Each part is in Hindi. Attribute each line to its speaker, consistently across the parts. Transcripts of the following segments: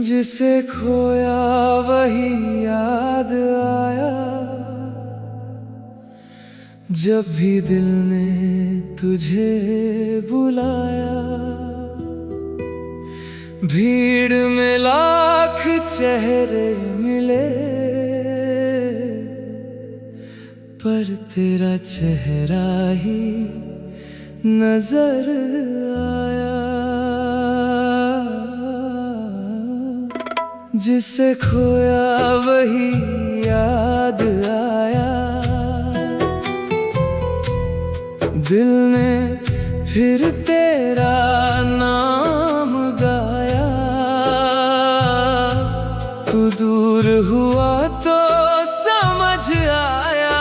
Speaker 1: जिसे खोया वही याद आया। जब भी दिल ने तुझे बुलाया, भीड़ में लाख चेहरे मिले, पर तेरा चेहरा ही नजर आया। जिसे खोया वही याद आया। दिल ने फिर तेरा नाम गाया। तू दूर हुआ तो समझ आया,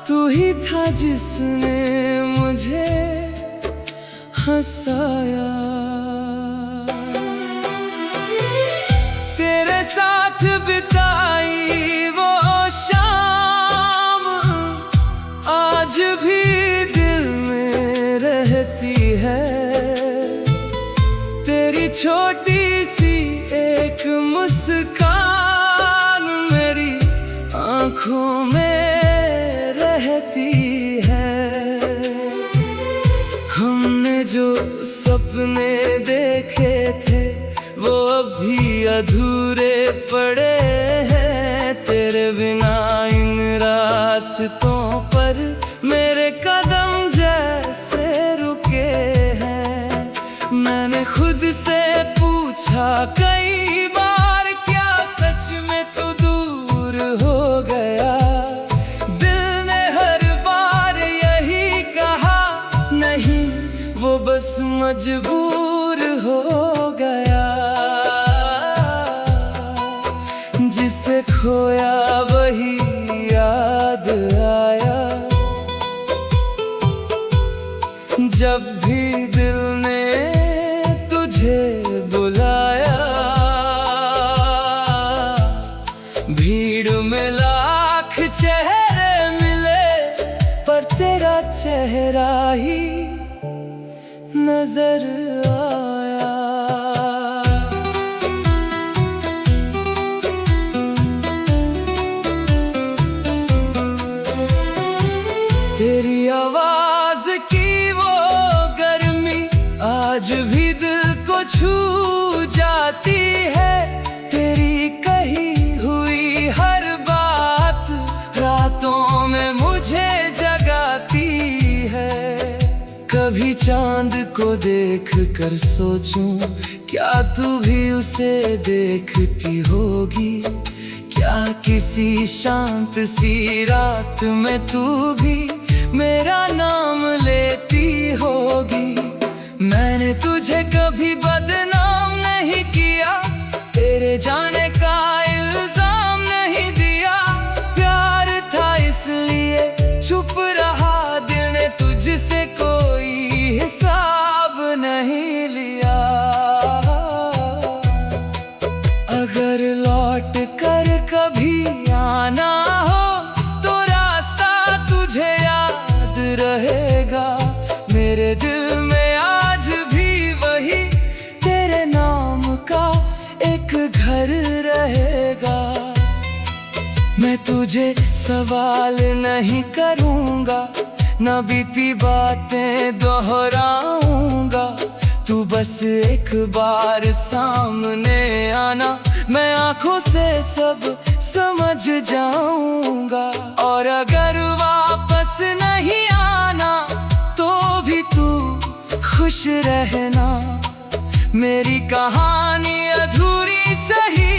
Speaker 1: तू ही था जिसने मुझे हंसाया। तेरे साथ बिताई वो शाम आज भी दिल में रहती है। तेरी छोटी सी एक मुस्कान मेरी आँखों में रहती है। हमने जो सपने देखे थे वो अभी अधूरे पड़े हैं। तेरे बिना इन रास्तों पर मेरे कदम जैसे रुके हैं। मैंने खुद से पूछा कई बार, क्या सच में तू दूर हो गया? दिल ने हर बार यही कहा, नहीं वो बस मजबूर हो गया। जिसे खोया वही याद आया। जब भी दिल ने तुझे बुलाया, भीड़ में लाख चेहरे मिले, पर तेरा चेहरा ही नजर आया। तेरी आवाज की वो गर्मी आज भी दिल को छू जाती है। तेरी कही हुई हर बात रातों में मुझे जगाती है। कभी चांद को देख कर सोचूं, क्या तू भी उसे देखती होगी? क्या किसी शांत सी रात में तू भी मेरा नाम लेती होगी? मैंने तुझे कभी बदनाम नहीं किया, तेरे जाने का इल्जाम नहीं दिया। प्यार था इसलिए चुप रहा, दिल ने तुझसे कोई हिसाब नहीं लिया। अगर लौट कर कभी आना हो तो रास्ता तुझे याद रहेगा। मेरे दिल में आज भी वही तेरे नाम का एक घर रहेगा। मैं तुझे सवाल नहीं करूँगा, न बीती बातें दोहराऊंगा। तू बस एक बार सामने आना, मैं आंखों से सब समझ जाऊंगा। और अगर वापस नहीं आना तो भी तू खुश रहना। मेरी कहानी अधूरी सही,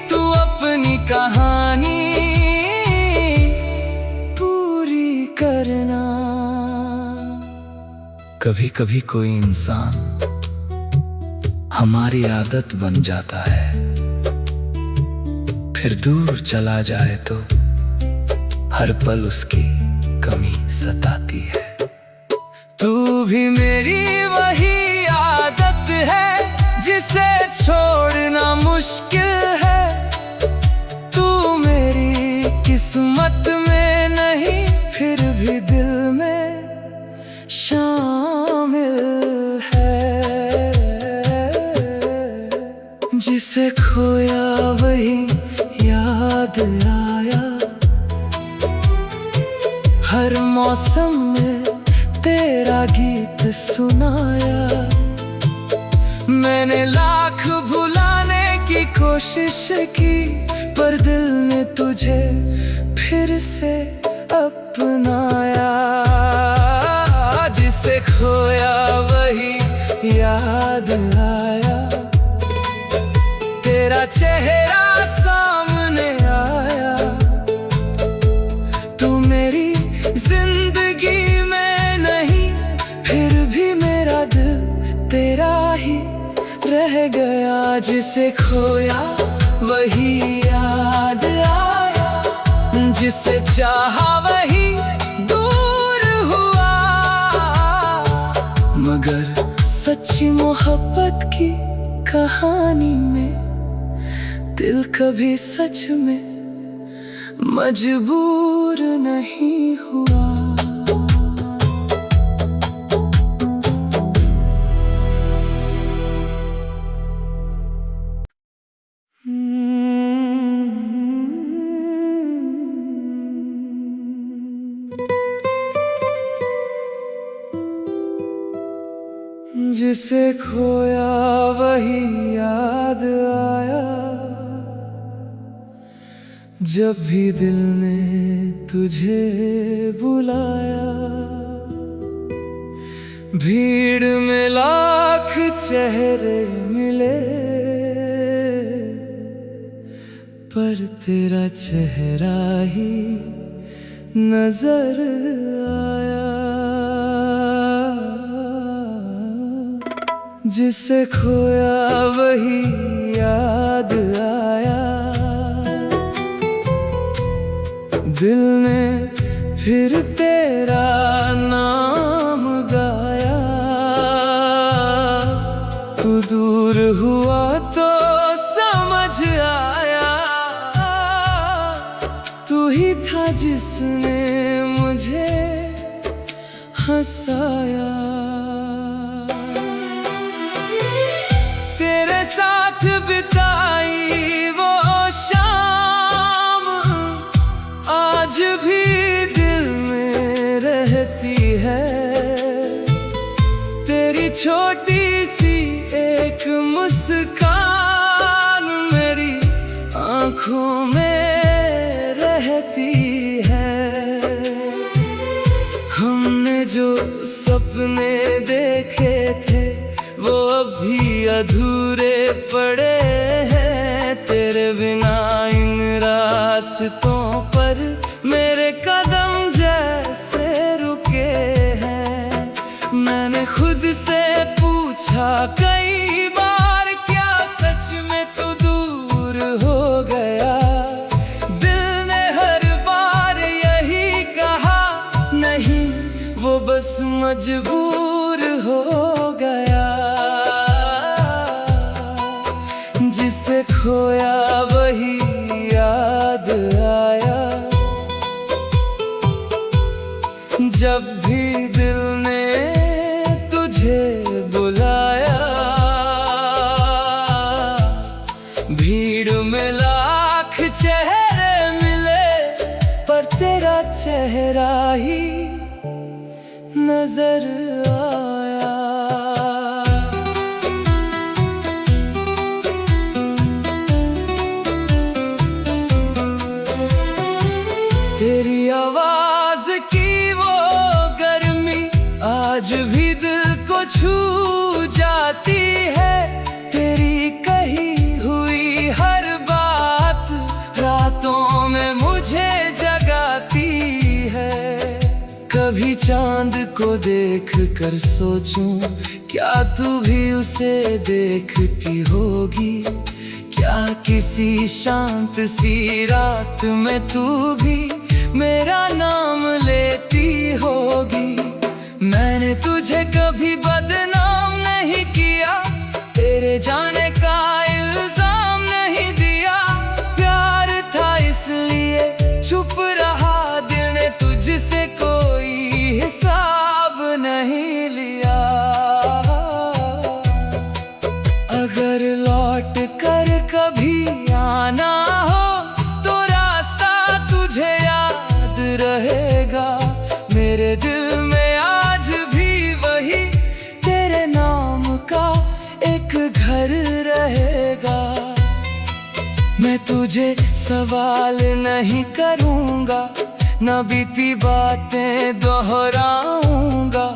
Speaker 1: तू अपनी कहानी पूरी करना। कभी कभी कोई इंसान हमारी आदत बन जाता है, फिर दूर चला जाए तो हर पल उसकी कमी सताती है। तू भी मेरी वही आदत है जिसे छोड़ना मुश्किल है। तू मेरी किस्मत में नहीं, फिर भी दिल में शामिल है। जिसे खोया वही याद आया। हर मौसम में तेरा गीत सुनाया। मैंने लाख भुलाने की कोशिश की, पर दिल ने तुझे फिर से अपनाया। जिसे खोया वही याद आया। तेरा चेहरा सामने आया। तू मेरी जिंदगी में नहीं, फिर भी मेरा दिल तेरा ही रह गया। जिसे खोया वही याद आया। जिसे चाहा वही दूर हुआ। मगर सच्ची मोहब्बत की कहानी में दिल कभी सच में मजबूर नहीं हुआ। जिसे खोया वही याद आया। जब भी दिल ने तुझे बुलाया। भीड़ में लाख चेहरे मिले, पर तेरा चेहरा ही नजर आया। जिसे खोया वही याद आया। दिल ने फिर तेरा नाम गाया। तू दूर हुआ तो समझ आया। तू ही था जिसने मुझे हंसाया। साथ बिताई वो शाम आज भी दिल में रहती है। तेरी छोटी सी एक मुस्कान मेरी आँखों में रहती है। हमने जो सपने देखे थे वो अभी अधूरे पड़े हैं। तेरे बिना इन रास्तों पर मेरे कदम जैसे रुके हैं। मैंने खुद से पूछा कई बार, क्या सच में तू दूर हो गया? दिल ने हर बार यही कहा, नहीं वो बस मजबूर हो गया। जिसे खोया वही याद आया। जब भी दिल ने तुझे बुलाया। भीड़ में लाख चेहरे मिले, पर तेरा चेहरा ही नजर आया। तेरी आवाज की वो गर्मी आज भी दिल को छू जाती है। तेरी कही हुई हर बात रातों में मुझे जगाती है। कभी चांद को देख कर सोचूं, क्या तू भी उसे देखती होगी? क्या किसी शांत सी रात में तू भी मेरा नाम लेती होगी? मैंने तुझे कभी बदनाम नहीं किया, तेरे जाने का इल्जाम नहीं दिया। प्यार था इसलिए चुप रहा, दिल ने तुझसे कोई हिसाब नहीं लिया। अगर लौट कर तुझे सवाल नहीं करूँगा, न बीती बातें दोहराऊंगा।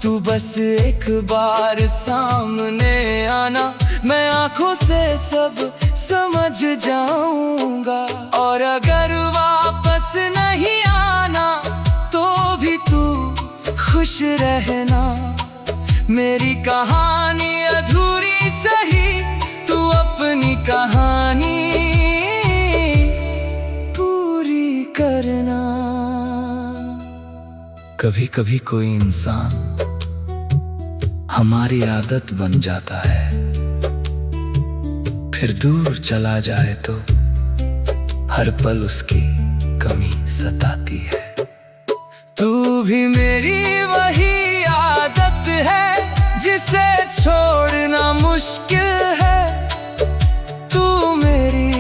Speaker 1: तू बस एक बार सामने आना, मैं आंखों से सब समझ जाऊंगा। और अगर वापस नहीं आना तो भी तू खुश रहना। मेरी कहानी अधूरी सही, तू अपनी कहानी पूरी करना।
Speaker 2: कभी कभी कोई इंसान हमारी आदत बन जाता है, फिर दूर चला जाए तो हर पल उसकी कमी सताती है।
Speaker 1: तू भी मेरी वही आदत है जिसे छोड़ना मुश्किल है। तू मेरी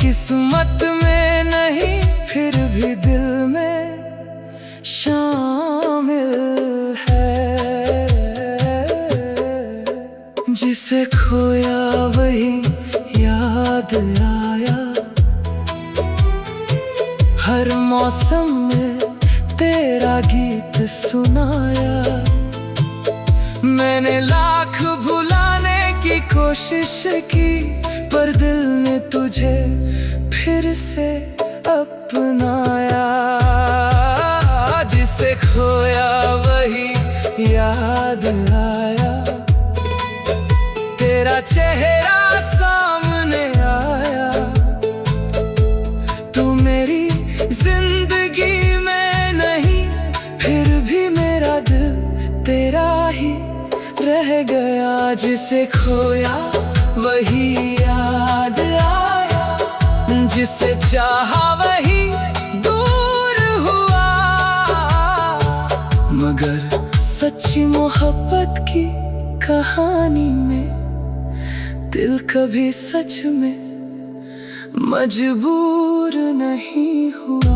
Speaker 1: किस्मत में नहीं, फिर भी दिल में शामिल है। जिसे खोया वही याद आया, हर मौसम में तेरा गीत सुनाया। मैंने लाख भुलाने की कोशिश की, पर दिल ने तुझे फिर से अपनाया। जिसे खोया वही याद आया, तेरा चेहरा सामने आया। तू मेरी जिंदगी में नहीं, फिर भी मेरा दिल तेरा ही रह गया। जिसे खोया वही याद आया, जिसे चाहा वही दूर हुआ। मगर सच्ची मोहब्बत की कहानी में दिल कभी सच में मजबूर नहीं हुआ।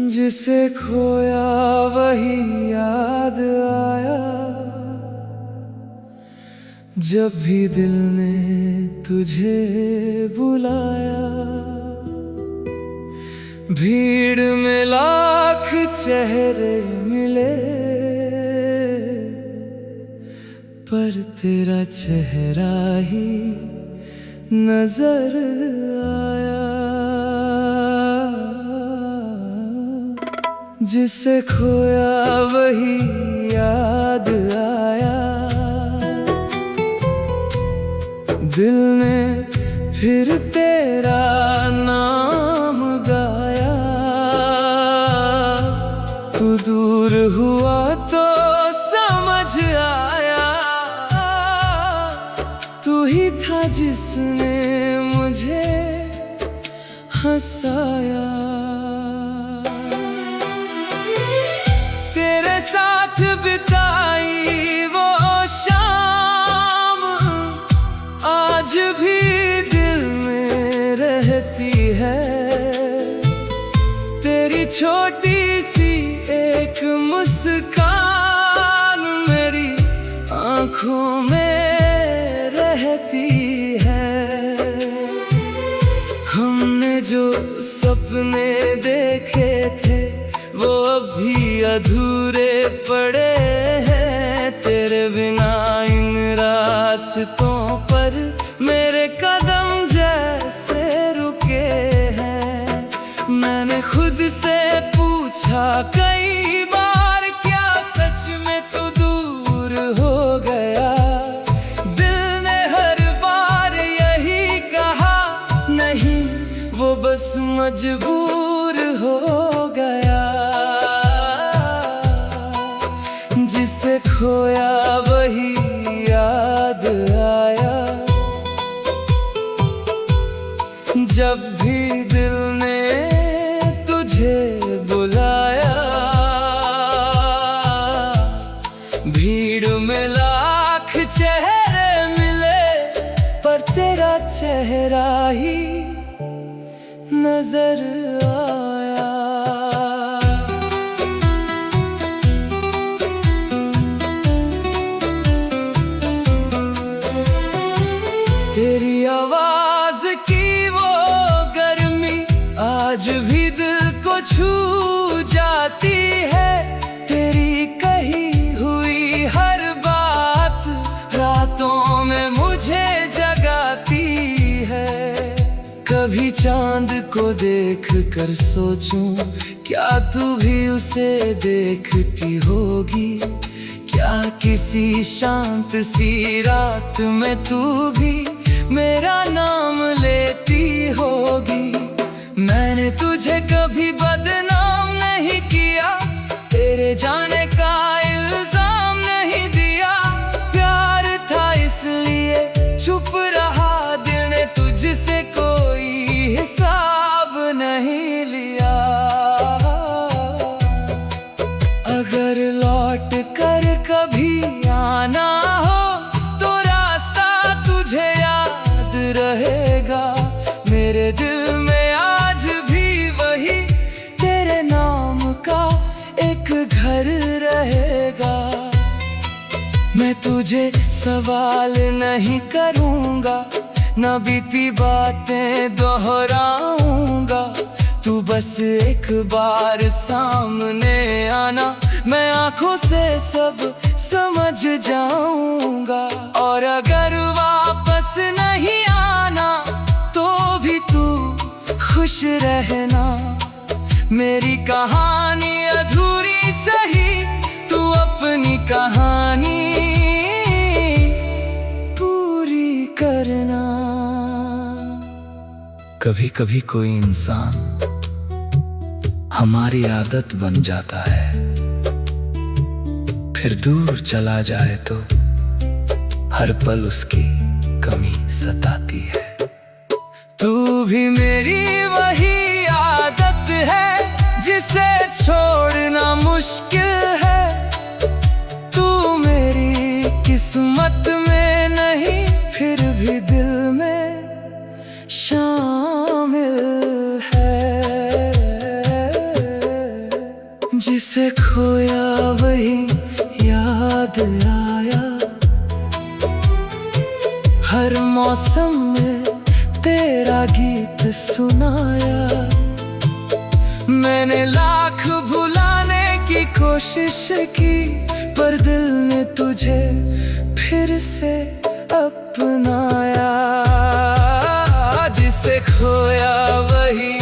Speaker 1: जिसे खोया वही याद आया, जब भी दिल ने तुझे बुलाया। भीड़ में लाख चेहरे मिले, पर तेरा चेहरा ही नजर आया। जिसे खोया वही याद आया, दिल ने फिर तेरा नाम गाया। तू दूर हुआ तो समझ आया, तू ही था जिसने मुझे हंसाया। तेरे साथ बिताई वो शाम आज भी दिल में रहती है। तेरी छोटी सी एक मुस्कान मेरी आँखों में रहती है। हमने जो सपने देखे थे वो अभी अधूरे पड़े हैं। तेरे बिना इन रास्तों पर मेरे कदम जैसे रुके हैं। मैंने खुद से पूछा कई बार, क्या सच में तू दूर हो गया? दिल ने हर बार यही कहा, नहीं वो बस मजबूर हो गया। जिसे खोया वही याद आया, जब भी दिल ने तुझे बुलाया। भीड़ में लाख चेहरे मिले, तेरा चेहरा ही नजर आया। तेरी आवाज की वो गर्मी आज भी दिल को छू जाती है। तेरी कही हुई हर बात रातों में मुझे जगाती है। कभी चांद को देख कर सोचूं, क्या तू भी उसे देखती होगी? क्या किसी शांत सी रात में तू भी मेरा नाम लेती होगी? मैंने तुझे कभी बदनाम नहीं किया, तेरे जाने का इल्जाम नहीं दिया। प्यार था इसलिए चुप रहा, दिल ने तुझसे कोई हिसाब नहीं लिया। अगर लौट कर कभी आना हो तो रास्ता तुझे याद रहेगा। मेरे दिल में आज भी वही तेरे नाम का एक घर रहेगा। मैं तुझे सवाल नहीं करूँगा, न बीती बातें दोहराऊंगा। तू बस एक बार सामने आना, मैं आंखों से सब समझ जाऊंगा। और अगर वापस नहीं आना तो भी तू खुश रहना। मेरी कहानी अधूरी सही, तू अपनी कहानी पूरी करना।
Speaker 2: कभी कभी कोई इंसान हमारी आदत बन जाता है, फिर दूर चला जाए तो हर पल उसकी कमी सताती है।
Speaker 1: तू भी मेरी वही आदत है जिसे छोड़ना मुश्किल है। तू मेरी किस्मत में नहीं, फिर भी दिल में शामिल है। जिसे खोया वही याद आया, हर मौसम में तेरा गीत सुनाया। मैंने लाख भुलाने की कोशिश की, पर दिल ने तुझे फिर से अपनाया। जिसे खोया वही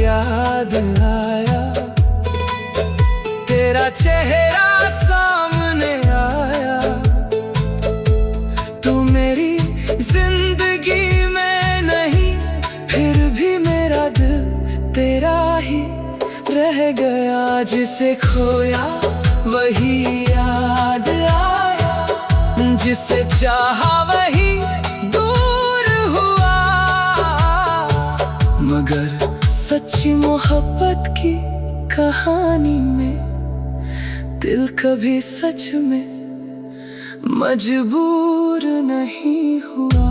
Speaker 1: याद आया, तेरा चेहरा सामने आया। तू मेरी जिंदगी में नहीं, फिर भी मेरा दिल तेरा ही रह गया। जिसे खोया वही याद आया, जिसे चाहा वही दूर हुआ। मगर सच्ची मोहब्बत की कहानी में दिल कभी सच में मजबूर नहीं हुआ।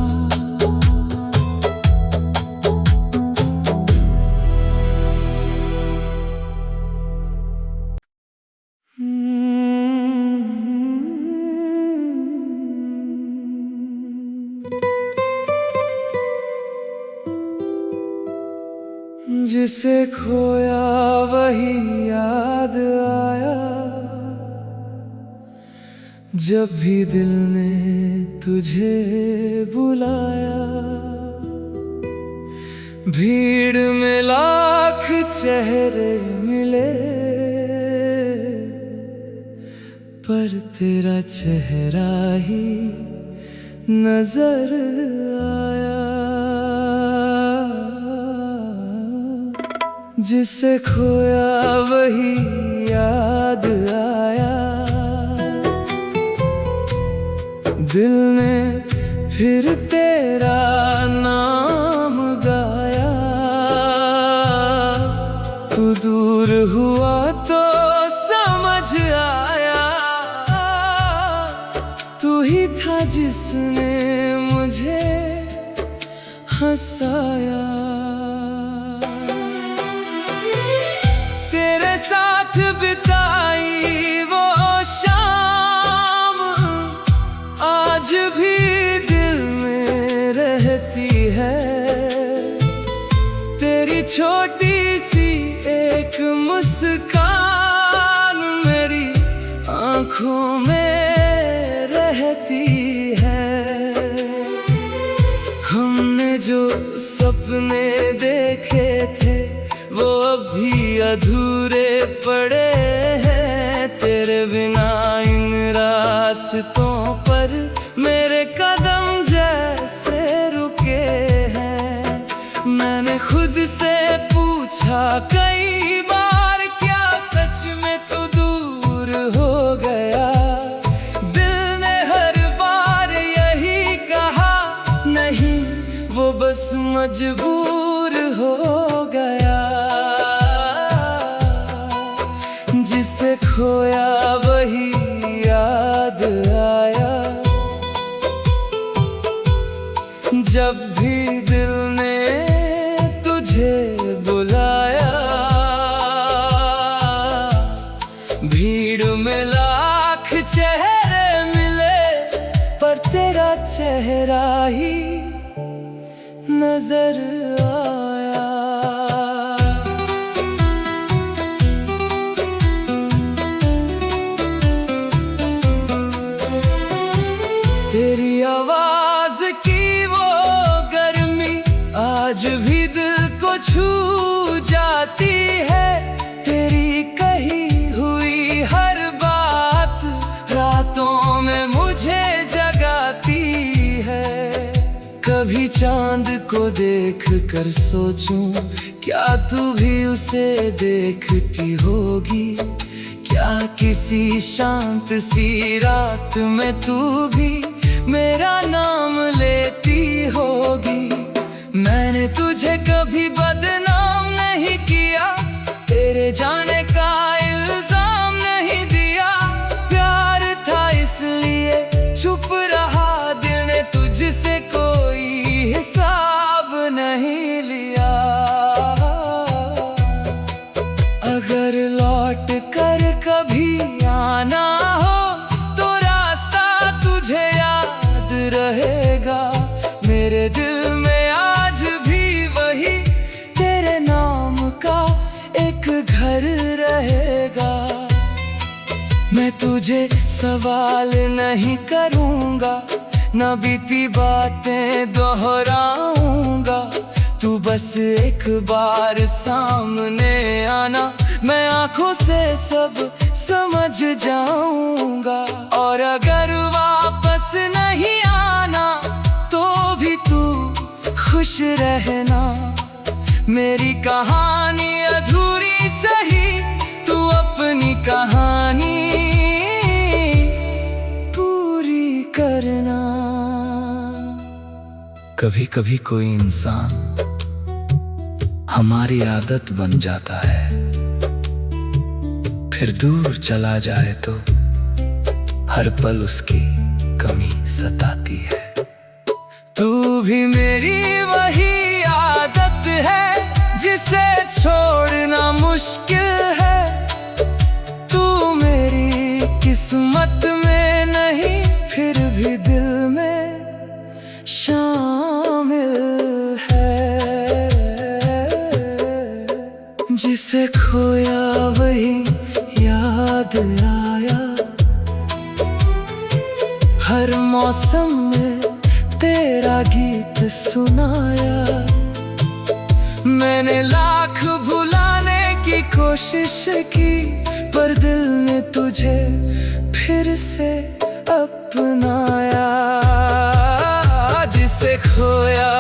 Speaker 1: जिसे खोया वही याद आया, जब भी दिल ने तुझे बुलाया। भीड़ में लाख चेहरे मिले, पर तेरा चेहरा ही नजर आया। जिसे खोया वही याद आया, दिल ने फिर तेरा नाम गाया। तू दूर हुआ तो समझ आया, तू ही था जिसने मुझे हंसाया। तेरे साथ बिताई वो शाम आज भी दिल में रहती है। तेरी छोटी सी एक मुस्कान मेरी आँखों में रहती है। हमने जो सपने देखे थे वो अभी अधूरे पड़े हैं। तेरे बिना इन रास्तों पर मेरे कदम जैसे रुके हैं। मैंने खुद से पूछा कई बार, क्या सच में तू दूर हो गया? दिल ने हर बार यही कहा, नहीं वो बस मजबूर हो गया। जिसे खोया वही याद आया। जब भी दिल ने तुझे बुलाया, भीड़ में लाख चेहरे मिले पर तेरा चेहरा ही नजर आया। तेरी आवाज की वो गर्मी आज भी दिल को छू जाती है। तेरी कही हुई हर बात रातों में मुझे जगाती है। कभी चांद को देख कर सोचूं, क्या तू भी उसे देखती होगी? क्या किसी शांत सी रात में तू भी मेरा नाम लेती होगी? मैंने तुझे कभी बदनाम नहीं किया, तेरे जाने का इल्जाम नहीं दिया। प्यार था इसलिए चुप रहा, दिल ने तुझसे कोई हिसाब नहीं लिया। अगर लौट कर कभी आना हो तो रास्ता तुझे याद रहेगा। मेरे दिल में आज भी वही तेरे नाम का एक घर रहेगा। मैं तुझे सवाल नहीं करूँगा, न बीती बातें दोहराऊंगा। तू बस एक बार सामने आना, मैं आंखों से सब समझ जाऊंगा। और अगर वापस नहीं आना तो भी तू खुश रहना। मेरी कहानी अधूरी सही, तू अपनी कहानी पूरी करना।
Speaker 2: कभी कभी कोई इंसान हमारी आदत बन जाता है, फिर दूर चला जाए तो हर पल उसकी कमी सताती है।
Speaker 1: तू भी मेरी वही आदत है जिसे छोड़ना मुश्किल है। तू मेरी किस्मत में नहीं, फिर भी दिल में शामिल है। जिसे खोया वही याद आया। हर मौसम में तेरा गीत सुनाया। मैंने लाख भुलाने की कोशिश की, पर दिल ने तुझे फिर से अपनाया। जिसे खोया